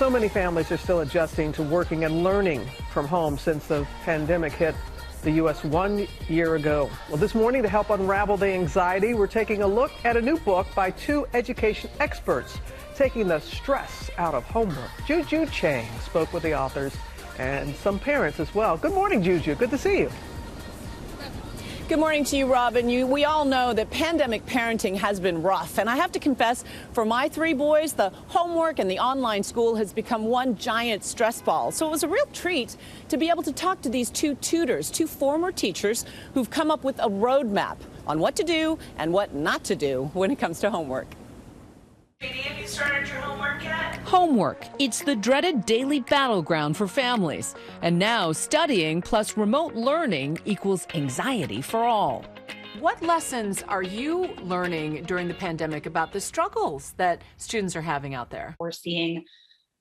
So many families are still adjusting to working and learning from home since the pandemic hit the U.S. 1 year ago. Well, this morning, to help unravel the anxiety, we're taking a look at a new book by two education experts, taking the stress out of homework. Juju Chang spoke with the authors and some parents as well. Good morning, Juju. Good to see you. Good morning to you, Robin. We all know that pandemic parenting has been rough. And I have to confess, for my three boys, the homework and the online school has become one giant stress ball. So it was a real treat to be able to talk to these two tutors, two former teachers who've come up with a roadmap on what to do and what not to do when it comes to homework. Katie, have you started your homework yet? Homework. It's the dreaded daily battleground for families. And now studying plus remote learning equals anxiety for all. What lessons are you learning during the pandemic about the struggles that students are having out there? We're seeing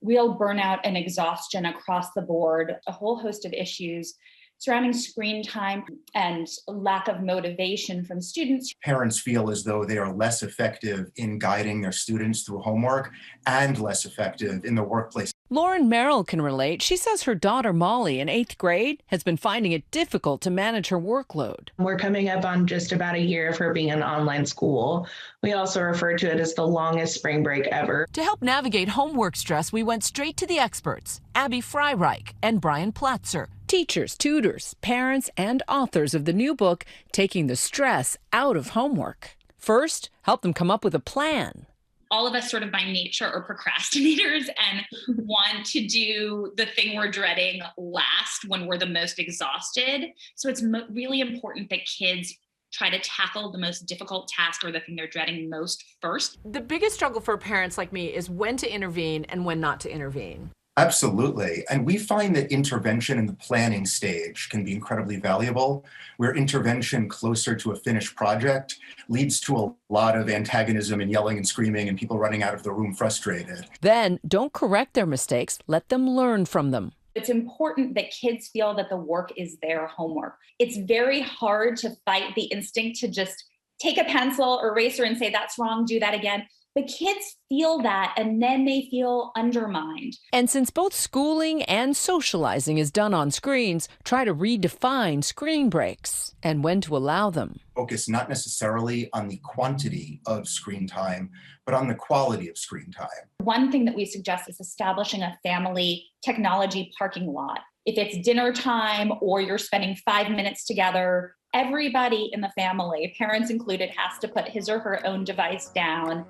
real burnout and exhaustion across the board, a whole host of issues surrounding screen time and lack of motivation from students. Parents feel as though they are less effective in guiding their students through homework and less effective in the workplace. Lauren Merrill can relate. She says her daughter Molly in 8th grade has been finding it difficult to manage her workload. We're coming up on just about a year of her being in online school. We also refer to it as the longest spring break ever. To help navigate homework stress, we went straight to the experts, Abby Freireich and Brian Platzer, teachers, tutors, parents, and authors of the new book, Taking the Stress Out of Homework. First, help them come up with a plan. All of us sort of by nature are procrastinators and want to do the thing we're dreading last when we're the most exhausted. So it's really important that kids try to tackle the most difficult task or the thing they're dreading most first. The biggest struggle for parents like me is when to intervene and when not to intervene. Absolutely. And we find that intervention in the planning stage can be incredibly valuable, where intervention closer to a finished project leads to a lot of antagonism and yelling and screaming and people running out of the room frustrated. Then don't correct their mistakes. Let them learn from them. It's important that kids feel that the work is their homework. It's very hard to fight the instinct to just take a pencil or eraser and say, that's wrong, do that again. But kids feel that, and then they feel undermined. And since both schooling and socializing is done on screens, try to redefine screen breaks and when to allow them. Focus not necessarily on the quantity of screen time, but on the quality of screen time. One thing that we suggest is establishing a family technology parking lot. If it's dinner time or you're spending 5 minutes together, everybody in the family, parents included, has to put his or her own device down.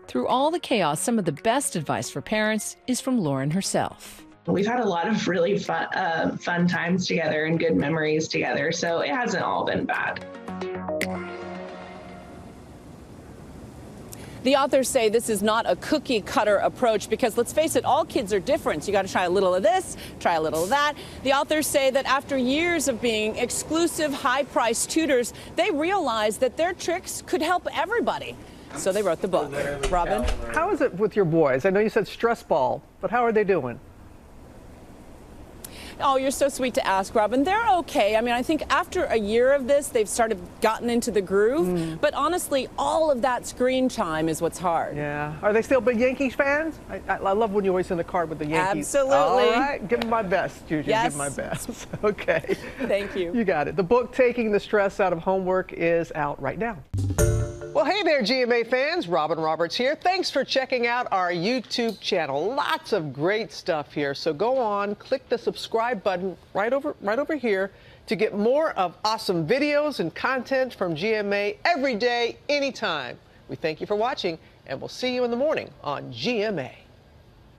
Through all the chaos, some of the best advice for parents is from Lauren herself. We've had a lot of really fun times together and good memories together, so it hasn't all been bad. The authors say this is not a cookie cutter approach because, let's face it, all kids are different. You got to try a little of this, try a little of that. The authors say that after years of being exclusive, high-priced tutors, they realized that their tricks could help everybody. So they wrote the book. Robin? How is it with your boys? I know you said stress ball, but how are they doing? Oh, you're so sweet to ask, Robin. They're okay. I mean, I think after a year of this, they've gotten into the groove. But honestly, all of that screen time is what's hard. Yeah. Are they still big Yankees fans? I love when you always send a card with the Yankees. Absolutely. All right. Give them my best, Juju. Yes. Give them my best. Okay. Thank you. You got it. The book, Taking the Stress Out of Homework, is out right now. Well, hey there, GMA fans. Robin Roberts here. Thanks for checking out our YouTube channel. Lots of great stuff here. So go on, click the subscribe button right over here to get more of awesome videos and content from GMA every day, anytime. We thank you for watching, and we'll see you in the morning on GMA.